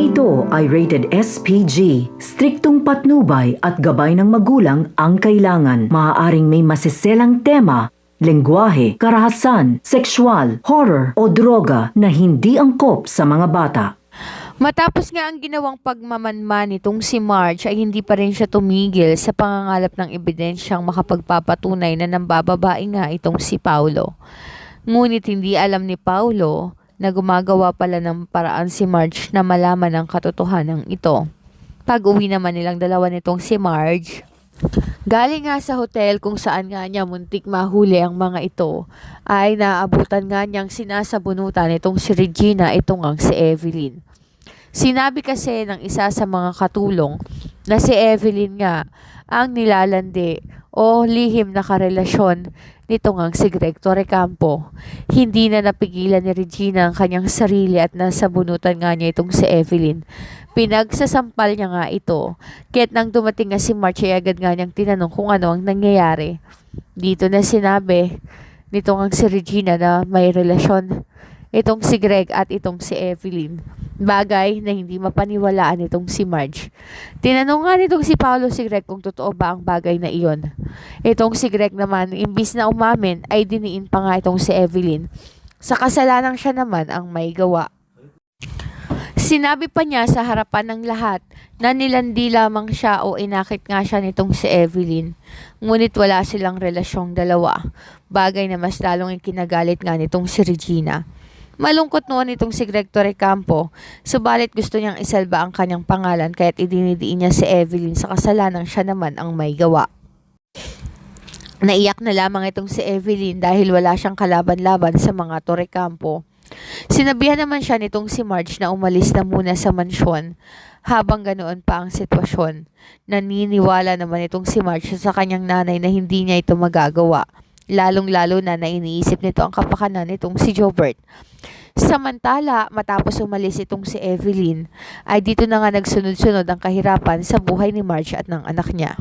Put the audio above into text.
ito ay rated SPG. Striktong patnubay at gabay ng magulang ang kailangan. Maaaring may masiselang tema, lengguwahe, karahasan, sexual, horror o droga na hindi angkop sa mga bata. Matapos nga ang ginawang pagmamanman nitong si Marge ay hindi pa rin siya tumigil sa pangangalap ng ebidensyang makapagpapatunay na nambababae nga itong si Paulo. Ngunit hindi alam ni Paulo na gumagawa pala ng paraan si Marge na malaman ang katotohanan ito. Pag-uwi naman nilang dalawa nitong si Marge, galing nga sa hotel kung saan nga niya muntik mahuli ang mga ito, ay naabutan nga niyang sinasabunutan itong si Regina, itong ang si Evelyn. Sinabi kasi ng isa sa mga katulong na si Evelyn nga ang nilalandi o lihim na karelasyon nitong ang si Greg Torrecampo. Hindi na napigilan ni Regina ang kanyang sarili at nasabunutan nga niya itong si Evelyn. Pinagsasampal niya nga ito. Kaya't nang dumating nga si Marge ay agad nga niyang tinanong kung ano ang nangyayari. Dito na sinabi nitong ang si Regina na may relasyon itong si Greg at itong si Evelyn. Bagay na hindi mapaniwalaan itong si Marge. Tinanong nga nitong si Paulo si Greg kung totoo ba ang bagay na iyon. Itong si Greg naman, imbis na umamin, ay diniin pa nga itong si Evelyn. Sa kasalanan siya naman ang may gawa. Sinabi pa niya sa harapan ng lahat na nilandi lamang siya o inakit nga siya nitong si Evelyn. Ngunit wala silang relasyong dalawa. Bagay na mas lalong ikinagalit nga nitong si Regina. Malungkot noon itong si Greg Torrecampo, subalit gusto niyang isalba ang kanyang pangalan kaya't idinidiin niya si Evelyn sa kasalanan siya naman ang may gawa. Naiyak na lamang itong si Evelyn dahil wala siyang kalaban-laban sa mga Torrecampo. Sinabihan naman siya nitong si Marge na umalis na muna sa mansyon habang ganoon pa ang sitwasyon. Naniniwala naman itong si Marge sa kanyang nanay na hindi niya ito magagawa. Lalong-lalo na iniisip nito ang kapakanan nitong si Jobert. Samantala, matapos umalis itong si Evelyn, ay dito na nga nagsunod-sunod ang kahirapan sa buhay ni Marge at ng anak niya.